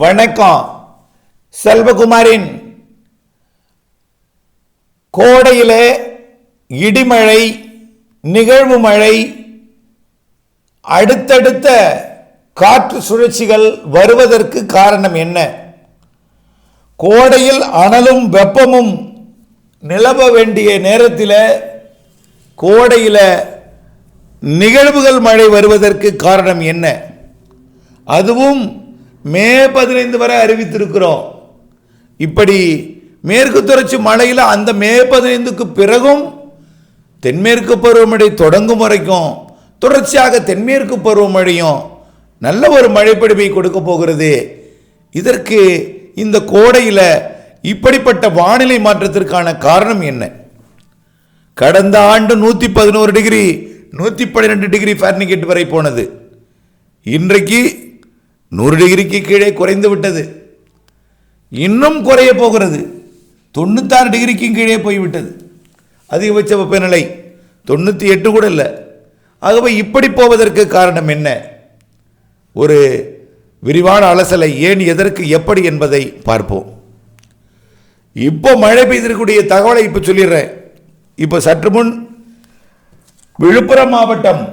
வணக்கம். செல்வகுமாரின் கோடையிலே இடிமழை, நிகழ்வு மழை, அடுத்தடுத்த காற்று சுழற்சிகள் வருவதற்கு காரணம் என்ன? கோடையில் அனலும் வெப்பமும் நிலவ வேண்டிய நேரத்தில் கோடையில் நிகழ்வுகள் மழை வருவதற்கு காரணம் என்ன? அதுவும் மே 15 வரை அறிவித்திருக்கிறோம். இப்படி மேற்கு தொடர்ச்சி மழையில் அந்த மே 15க்கு பிறகும் தென்மேற்கு பருவமழை தொடங்கும் வரைக்கும் தொடர்ச்சியாக தென்மேற்கு பருவமழையும் நல்ல ஒரு மழைப்பொழிவை கொடுக்க போகிறது. இதற்கு இந்த கோடையில் இப்படிப்பட்ட வானிலை மாற்றத்திற்கான காரணம் என்ன? கடந்த ஆண்டு 111 டிகிரி 112 டிகிரி ஃபாரன்ஹீட் வரை போனது. இன்றைக்கு 100 டிகிரிக்கு கீழே குறைந்து விட்டது. இன்னும் குறைய போகிறது. 96 டிகிரிக்கு கீழே போய்விட்டது. அதிகபட்ச வெப்பநிலை 98 கூட இல்லை. ஆகவே இப்படி போவதற்கு காரணம் என்ன? ஒரு விரிவான அலசலை ஏன், எதற்கு, எப்படி என்பதை பார்ப்போம். இப்போ மழை பெய்திருக்கக்கூடிய தகவலை இப்போ சொல்லிடுறேன். இப்போ சற்று முன் விழுப்புரம் மாவட்டம்,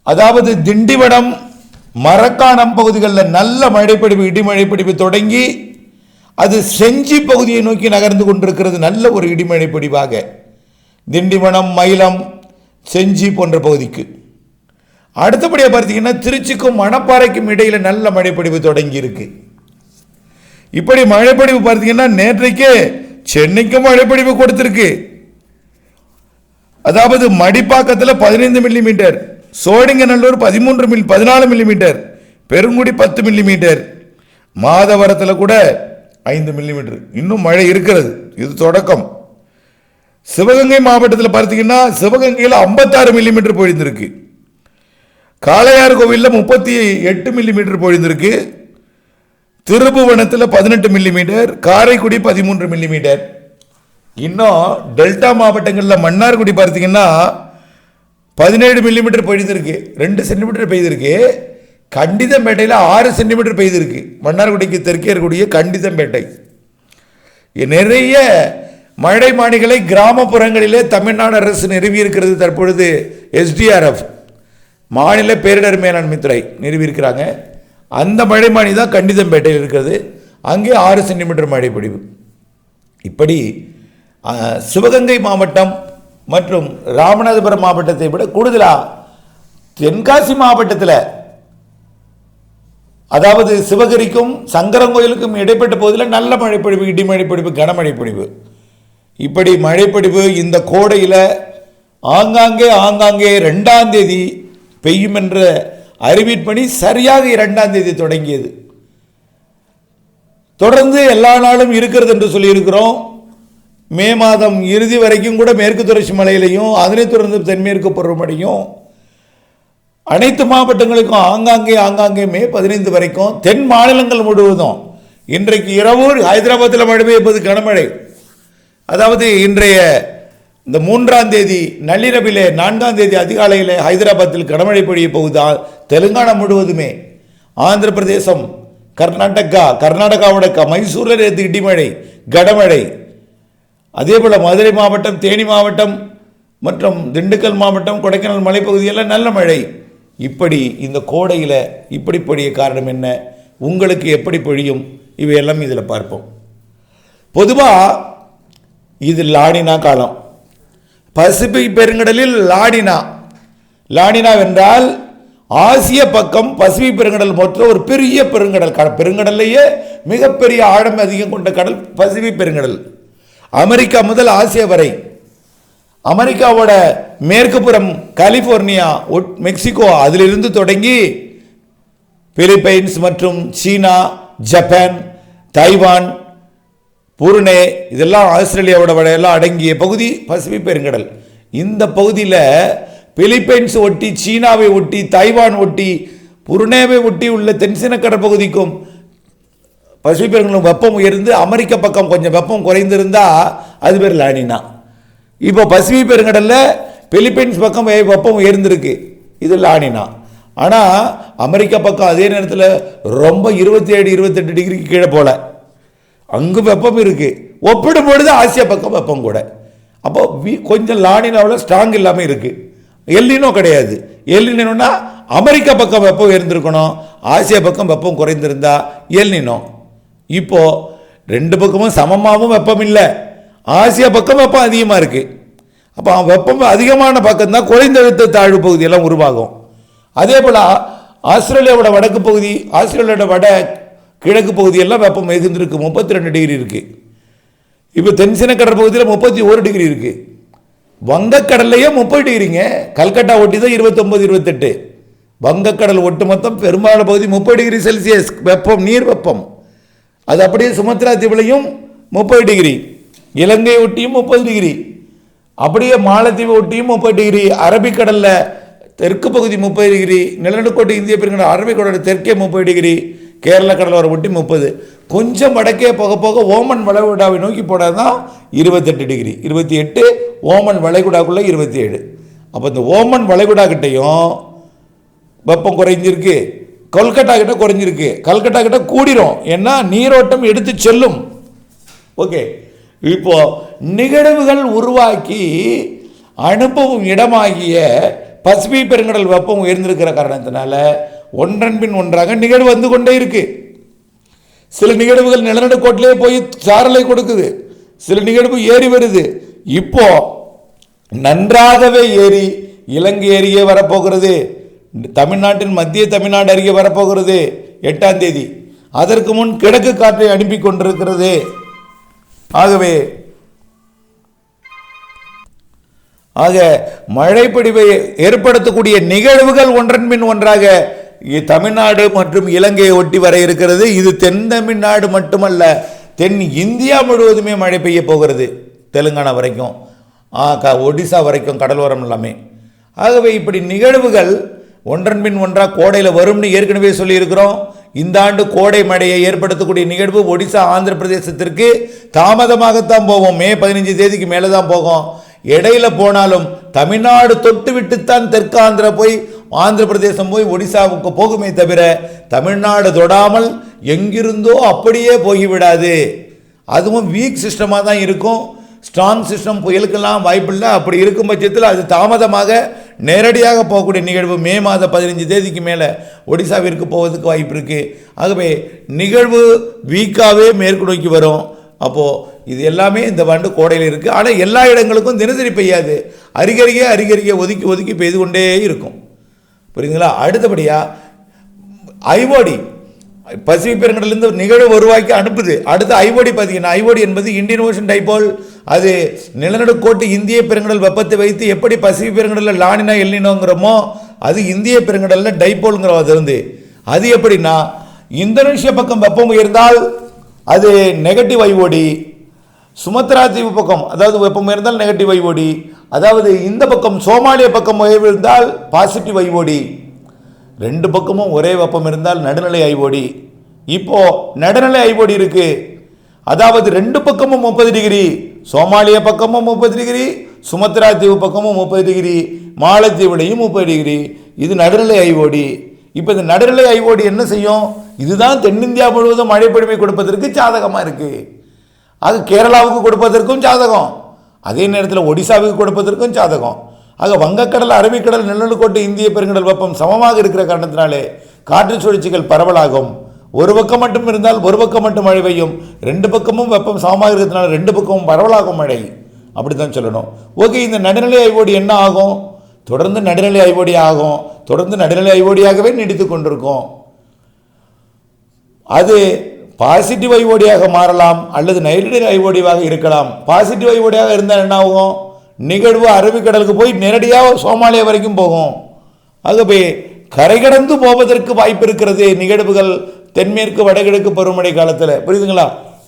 அதாவது திண்டிவனம், மரக்காணம் பகுதிகளில் நல்ல மழைப்பிடிப்பு, இடிமழைப்பிடிப்பு தொடங்கி அது செஞ்சி பகுதியை நோக்கி நகர்ந்து கொண்டிருக்கிறது. நல்ல ஒரு இடிமழைப்பிடிப்பாக திண்டிவனம், மயிலம், செஞ்சி போன்ற பகுதிக்கு. அடுத்தபடியாக பார்த்தீங்கன்னா திருச்சிக்கும் மணப்பாறைக்கும் இடையில் நல்ல மழைப்பிடிப்பு தொடங்கி இருக்கு. இப்படி மழைப்பிடிப்பு பார்த்தீங்கன்னா நேற்றைக்கே சென்னைக்கும் மழைப்பிடிப்பு கொடுத்திருக்கு. அதாவது மடிப்பாக்கத்தில் 15 millimetre, Sholinganallur 14 millimetre, Perungudi 10 millimetre, மாதவரத்தில் கூட 5 மில்லிமீட்டர். இன்னும் மழை இருக்கிறது. இது தொடக்கம். சிவகங்கை மாவட்டத்தில் பார்த்தீங்கன்னா சிவகங்கையில் 56 மில்லிமீட்டர் பொழிந்திருக்கு. காளையார் கோவிலில் 38 மில்லிமீட்டர் பொழிந்திருக்கு. திருபுவனத்தில் 18 millimetre, Karaikudi 13 millimetre. இன்னும் டெல்டா மாவட்டங்களில் மன்னார்குடி பார்த்தீங்கன்னா 17 மில்லிமீட்டர் பொழிந்திருக்கு, 2 சென்டிமீட்டர் பெய்திருக்கு. கண்டிதம்பேட்டையில் 6 சென்டிமீட்டர் பெய்திருக்கு. மன்னார்குடிக்கு தெற்கே இருக்கக்கூடிய கண்டிதம்பேட்டை. நிறைய மழை மானிகளை கிராமப்புறங்களிலே தமிழ்நாடு அரசு நிறுவியிருக்கிறது. தற்பொழுது SDRF, மாநில பேரிடர் மேலாண்மை துறை நிறுவியிருக்கிறாங்க. அந்த மழை மானி தான் கண்டிதம்பேட்டையில் இருக்கிறது. அங்கே 6 சென்டிமீட்டர் மழை பொழிவு. இப்படி சிவகங்கை மாவட்டம் மற்றும் ராமநாதபுரம் மாவட்டத்தை விட கூடுதலாக தென்காசி மாவட்டத்தில், அதாவது சிவகிரிக்கும் சங்கரங்கோயிலுக்கும் இடைப்பட்ட பகுதியில் நல்ல மழைப்பொழிவு, இடிமழைப்பொழிவு, கனமழை பொழிவு. இப்படி மழைப்பொழிவு இந்த கோடையில் ஆங்காங்கே 2ஆம் தேதி பெய்யும் என்ற அறிவிப்பணி சரியாக 2ஆம் தேதி தொடங்கியது. தொடர்ந்து எல்லா நாளும் இருக்கிறது என்று சொல்லியிருக்கிறோம். மே மாதம் இறுதி வரைக்கும் கூட மேற்கு தொடர்ச்சி மலையிலையும் அதனைத் தொடர்ந்து தென்மேற்கு பருவமழையும் அனைத்து மாவட்டங்களுக்கும் ஆங்காங்கே மே 15 வரைக்கும் தென் மாநிலங்கள் முழுவதும். இன்றைக்கு இரவு ஹைதராபாத்தில் மழை பெய்வது கனமழை. அதாவது இன்றைய இந்த 3ஆம் தேதி நள்ளிரவிலே 4ஆம் தேதி அதிகாலையில் ஹைதராபாத்தில் கனமழை பொழிய போகுதா. தெலுங்கானா முழுவதுமே, ஆந்திர பிரதேசம், கர்நாடகாவோட மைசூரில் நேற்று இடிமழை, கனமழை. அதே போல் மதுரை மாவட்டம், தேனி மாவட்டம் மற்றும் திண்டுக்கல் மாவட்டம், கொடைக்கானல் மலைப்பகுதியெல்லாம் நல்ல மழை. இப்படி இந்த கோடையில் இப்படி பொழிய காரணம் என்ன? உங்களுக்கு எப்படி பொழியும்? இவையெல்லாம் இதில் பார்ப்போம். பொதுவாக இது லானினா காலம். பசிபிக் பெருங்கடலில் லானினா என்றால் ஆசிய பக்கம் பசிபிக் பெருங்கடல் மொத்த ஒரு பெரிய பெருங்கடல். பெருங்கடல்லையே மிகப்பெரிய ஆழம் அதிகம் கொண்ட கடல் பசிபிக் பெருங்கடல். அமெரிக்கா முதல் ஆசியா வரை, அமெரிக்காவோட மேற்கு புறம் கலிபோர்னியா, மெக்சிகோ, அதிலிருந்து தொடங்கி பிலிப்பைன்ஸ் மற்றும் சீனா, ஜப்பான், தைவான், புருனே, இதெல்லாம் ஆஸ்திரேலியாவோட வடையெல்லாம் அடங்கிய பகுதி பசிபிக் பெருங்கடல். இந்த பகுதியில் பிலிப்பைன்ஸ் ஒட்டி, சீனாவை ஒட்டி, தைவான் ஒட்டி, புருனேவை ஒட்டி உள்ள தென்சீன கடற்பகுதிக்கும் பசிபிக் பெருங்கடலும் வெப்பம் உயர்ந்து அமெரிக்க பக்கம் கொஞ்சம் வெப்பம் குறைந்திருந்தால் அது பேர் லானினா. இப்போ பசிபிக் பெருங்கடலில் பிலிப்பைன்ஸ் பக்கம் வெப்பம் உயர்ந்திருக்கு, இது லானினா. ஆனால் அமெரிக்கா பக்கம் அதே நேரத்தில் ரொம்ப 27 28 டிகிரிக்கு கீழே போல அங்கு வெப்பம் இருக்குது. ஒப்பிடும் பொழுது ஆசியா பக்கம் வெப்பம் கூட. அப்போ கொஞ்சம் லானினாவில் ஸ்ட்ராங் இல்லாமல் இருக்குது. எல்லினோ கிடையாது. எல்லினோன்னா அமெரிக்கா பக்கம் வெப்பம் உயர்ந்திருக்கணும், ஆசியா பக்கம் வெப்பம் குறைந்திருந்தா எல்லினோ. இப்போது ரெண்டு பக்கமும் சமமாகவும் வெப்பம் இல்லை, ஆசியா பக்கம் வெப்பம் அதிகமாக இருக்குது. அப்போ வெப்பம் அதிகமான பக்கம் தான் குறைந்தழுத்த தாழ்வு பகுதியெல்லாம் உருவாகும். அதே போல் ஆஸ்திரேலியாவோட வடக்கு பகுதி, ஆஸ்திரேலியாவோட வட கிழக்கு பகுதியெல்லாம் வெப்பம் மிகுந்திருக்கு, 32 டிகிரி இருக்குது. இப்போ தென்சீன கடல் பகுதியில் 31 டிகிரி இருக்குது. வங்கக்கடல்லையே 30 டிகிரிங்க. கல்கட்டா ஒட்டி தான் 29 28. வங்கக்கடல் ஒட்டு மொத்தம் பெரும்பாலான பகுதி 30 டிகிரி செல்சியஸ் வெப்பம், நீர் வெப்பம். அது அப்படியே சுமத்ரா தீவுலையும் 30 டிகிரி, இலங்கை ஒட்டியும் 30 டிகிரி, அப்படியே மாலத்தீவு ஒட்டியும் 30 டிகிரி, அரபிக்கடலில் தெற்கு பகுதி 30 டிகிரி, நிலநடுக்கோட்டை இந்திய பெருங்கடல் அரபிக்கடலோட தெற்கே 30 டிகிரி, கேரள கடலோரம் ஒட்டி 30. கொஞ்சம் வடக்கே போக போக ஓமன் வளைகுடாவை நோக்கி போனால் தான் 28 டிகிரி, 28. ஓமன் வளைகுடாக்குள்ளே 27. அப்போ இந்த ஓமன் வளைகுடா கிட்டையும் வெப்பம் குறைஞ்சிருக்கு, கொல்கட்டா கிட்ட குறைஞ்சிருக்கு. கல்கட்டா கிட்ட கூடிரும், ஏன்னா நீரோட்டம் எடுத்து செல்லும். ஓகே, இப்போ நிகழ்வுகள் உருவாக்கி அனுப்பவும் இடமாகிய பசிபிக் பெருங்கடல் வெப்பம் உயர்ந்திருக்கிற காரணத்தினால ஒன்றன் பின் ஒன்றாக நிகழ்வு வந்து கொண்டே இருக்கு. சில நிகழ்வுகள் நிலநடுக்கோட்டிலே போய் சாரலை கொடுக்குது, சில நிகழ்வு ஏறி வருது. இப்போ நன்றாகவே ஏறி இலங்கை அருகே வரப்போகிறது, தமிழ்நாட்டின் மத்திய தமிழ்நாடு அருகே வரப்போகிறது 8ஆம் தேதி. அதற்கு முன் கிழக்கு காற்றை அனுப்பி கொண்டிருக்கிறது. ஆகவே மழைப்பொழிவை ஏற்படுத்தக்கூடிய நிகழ்வுகள் ஒன்றன் பின் ஒன்றாக தமிழ்நாடு மற்றும் இலங்கையை ஒட்டி வர இருக்கிறது. இது தென் தமிழ்நாடு மட்டுமல்ல, தென் இந்தியா முழுவதுமே மழை பெய்ய போகிறது. தெலுங்கானா வரைக்கும், ஒடிசா வரைக்கும், கடலோரம் எல்லாமே. ஆகவே இப்படி நிகழ்வுகள் ஒன்றன் பின் ஒன்றாக கோடையில் வரும்னு ஏற்கனவே சொல்லியிருக்கிறோம். இந்த ஆண்டு கோடை மழையை ஏற்படுத்தக்கூடிய நிகழ்வு ஒடிசா ஆந்திர பிரதேசத்திற்கு தாமதமாகத்தான் போவோம். மே 15 தேதிக்கு மேலே தான் போகும். இடையில போனாலும் தமிழ்நாடு தொட்டு விட்டுத்தான் தெற்கு ஆந்திரா போய் ஆந்திர பிரதேசம் போய் ஒடிசாவுக்கு போகுமே தவிர தமிழ்நாடு தொடாமல் எங்கிருந்தோ அப்படியே போய்விடாது. அதுவும் வீக் சிஸ்டமாக தான் இருக்கும். ஸ்ட்ராங் சிஸ்டம் புயலுக்கெல்லாம் வாய்ப்பில்லை. அப்படி இருக்கும் பட்சத்தில் அது தாமதமாக நேரடியாக போகக்கூடிய நிகழ்வு மே மாதம் 15 தேதிக்கு மேலே ஒடிசாவிற்கு போவதற்கு வாய்ப்பு இருக்குது. ஆகவே நிகழ்வு வீக்காகவே மேற்கு நோக்கி வரும். அப்போது இது எல்லாமே இந்த ஆண்டு கோடையில் இருக்குது. ஆனால் எல்லா இடங்களுக்கும் தினசரி பெய்யாது, அருகருகே ஒதுக்கி ஒதுக்கி பெய்து கொண்டே இருக்கும். புரியுதுங்களா? அடுத்தபடியாக ஐஓடி பசிபிக் பெருங்கடலிருந்து நிகழ்வு உருவாக்கி அனுப்புது. அடுத்து ஐஓடி பார்த்தீங்கன்னா, ஐஓடி என்பது இந்தியன் ஓஷன் டைபோல். அது நிலநடுக்கோட்டு இந்திய பெருங்கடல் வெப்பத்தை வைத்து எப்படி பசிபிக் பெருங்கடலில் லானினா எல்லினோங்கிறோமோ அது இந்திய பெருங்கடலில் டைபோலுங்கிற அது வந்து அது எப்படின்னா, இந்தோனேஷியா பக்கம் வெப்பம் உயர்ந்தால் அது நெகட்டிவ் ஐஓடி, சுமத்ரா தீவு பக்கம் அதாவது வெப்பம் உயர்ந்தால் நெகட்டிவ் ஐஓடி, அதாவது இந்த பக்கம் சோமாலியா பக்கம் உயர்ந்தால் பாசிட்டிவ் ஐஓடி, ரெண்டு பக்கமும் ஒரே வெப்பம் இருந்தால் நடுநிலை ஐஓடி. இப்போ நடுநிலை ஐஓடி இருக்கு, அதாவது ரெண்டு பக்கமும் 30 டிகிரி, சோமாலியா பக்கமும் 30 டிகிரி, சுமத்ரா தீவு பக்கமும் 30 டிகிரி, மாலத்தீவுலையும் 30 டிகிரி. இது நடுநிலை ஐஓடி. இப்போ இந்த நடுநிலை ஐஓடி என்ன செய்யும்? இதுதான் தென்னிந்தியா முழுவதும் மழைப்பொழிவை கொடுப்பதற்கு சாதகமாக இருக்கு. அது கேரளாவுக்கு கொடுப்பதற்கும் சாதகம், அதே நேரத்தில் ஒடிசாவுக்கு கொடுப்பதற்கும் சாதகம். ஆக வங்கக்கடல், அரபிக்கடல், நிலநடுக்கோட்டு இந்திய பெருங்கடல் வெப்பம் சமமாக இருக்கிற காரணத்தினாலே காற்று சுழற்சிகள் பரவலாகும். ஒரு பக்கம் மட்டும் இருந்தால் ஒரு பக்கம் மட்டும் மழை பெய்யும், ரெண்டு பக்கமும் வெப்பம் சமமாக இருக்கிறதுனால ரெண்டு பக்கமும் பரவலாகும் மழை. அப்படித்தான் சொல்லணும். ஓகே, இந்த நடுநிலை ஐஓடி என்ன ஆகும்? தொடர்ந்து நடுநிலை ஐஓடி ஆகும், தொடர்ந்து நடுநிலை ஐஓடியாகவே நீடித்து கொண்டிருக்கும். அது பாசிட்டிவ் ஐஓடியாக மாறலாம் அல்லது நைட்ரஜன் ஐஓடியாக இருக்கலாம். பாசிட்டிவ் ஐஓடியாக இருந்தால் என்ன ஆகும்? நிகழ்வு அரபிக்கடலுக்கு போய் நேரடியாக சோமாலியா வரைக்கும் போகும். ஆகவே கரை கடந்து போவதற்கு வாய்ப்பு இருக்கிறது நிகழ்வுகள் தென்மேற்கு வடகிழக்கு பருவமழை காலத்தில். புரியுதுங்களா?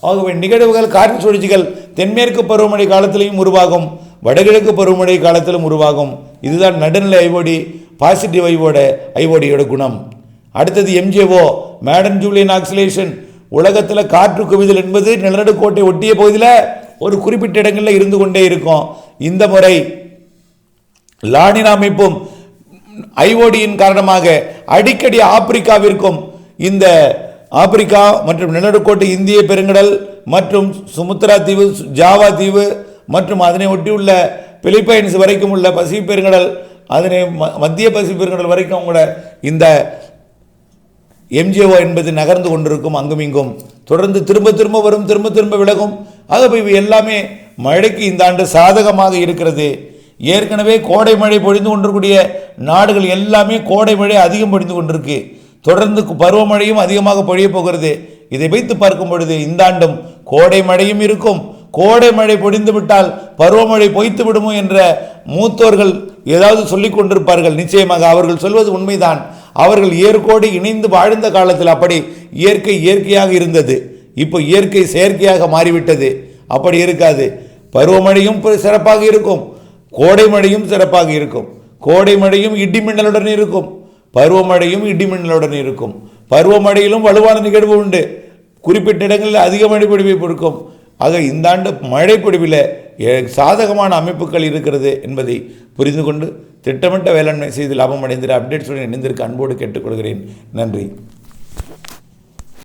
ஆகவே நிகழ்வுகள் காற்று சுழற்சிகள் தென்மேற்கு பருவமழை காலத்திலையும் உருவாகும், வடகிழக்கு பருவமழை காலத்திலும் உருவாகும். இதுதான் நடுநிலை ஐஓடி, பாசிட்டிவ் ஐஓடியோட குணம். அடுத்தது எம்ஜேஓ, மேடன் ஜூலியன் ஆக்சிலேஷன். உலகத்தில் காற்று குவிதல் என்பது நிலநடுக்கோட்டை ஒட்டிய பகுதியில் ஒரு குறிப்பிட்ட இடங்களில் இருந்து கொண்டே இருக்கும். இந்த முறை லானினா அமைப்பும் ஐஓடியின் காரணமாக அடிக்கடி ஆப்பிரிக்காவிற்கும் இந்த ஆப்பிரிக்கா மற்றும் நிலநடுக்கோட்டு இந்திய பெருங்கடல் மற்றும் சுமுத்ரா தீவு, ஜாவா தீவு மற்றும் அதனை ஒட்டியுள்ள பிலிப்பைன்ஸ் வரைக்கும் உள்ள பசிபிக் பெருங்கடல், அதனை மத்திய பசிபிக் பெருங்கடல் வரைக்கும் கூட இந்த எம்ஜிஓ என்பது நகர்ந்து கொண்டிருக்கும். அங்கும் இங்கும் தொடர்ந்து திரும்ப திரும்ப வரும், திரும்ப திரும்ப விலகும். ஆகவே இவை எல்லாமே மழைக்கு இந்த ஆண்டு சாதகமாக இருக்கிறது. ஏற்கனவே கோடை மழை பொழிந்து கொண்டிருக்கூடிய நாடுகள் எல்லாமே கோடை மழை அதிகம் பொழிந்து கொண்டிருக்கு. தொடர்ந்து பருவமழையும் அதிகமாக பொழிய போகிறது. இதை வைத்து பார்க்கும் பொழுது இந்த ஆண்டும் கோடை மழையும் இருக்கும். கோடை மழை பொழிந்து விட்டால் பருவமழை பொய்த்து விடுமோ என்ற மூத்தோர்கள் ஏதாவது சொல்லிக் கொண்டிருப்பார்கள். நிச்சயமாக அவர்கள் சொல்வது உண்மைதான். அவர்கள் இயற்கையோடு இணைந்து வாழ்ந்த காலத்தில் அப்படி இயற்கையாக இருந்தது. இப்போ இயற்கை செயற்கையாக மாறிவிட்டது. அப்படி இருக்காது. பருவமழையும் சிறப்பாக இருக்கும், கோடை மழையும் சிறப்பாக இருக்கும். கோடை மழையும் இடிமின்னலுடன் இருக்கும், பருவமழையும் இடிமின்னலுடன் இருக்கும். பருவமழையிலும் வலுவான நிகழ்வு உண்டு, குறிப்பிட்ட இடங்களில் அதிக மழை பொழிவை இருக்கும். ஆக இந்த ஆண்டு மழை பொழிவில் சாதகமான அமைப்புகள் இருக்கிறது என்பதை புரிந்து கொண்டு திட்டமிட்ட வேளாண்மை செய்து லாபம் அடைந்திட அப்டேட்ஸுடன் இணைந்திருக்க அன்போடு கேட்டுக்கொள்கிறேன். நன்றி.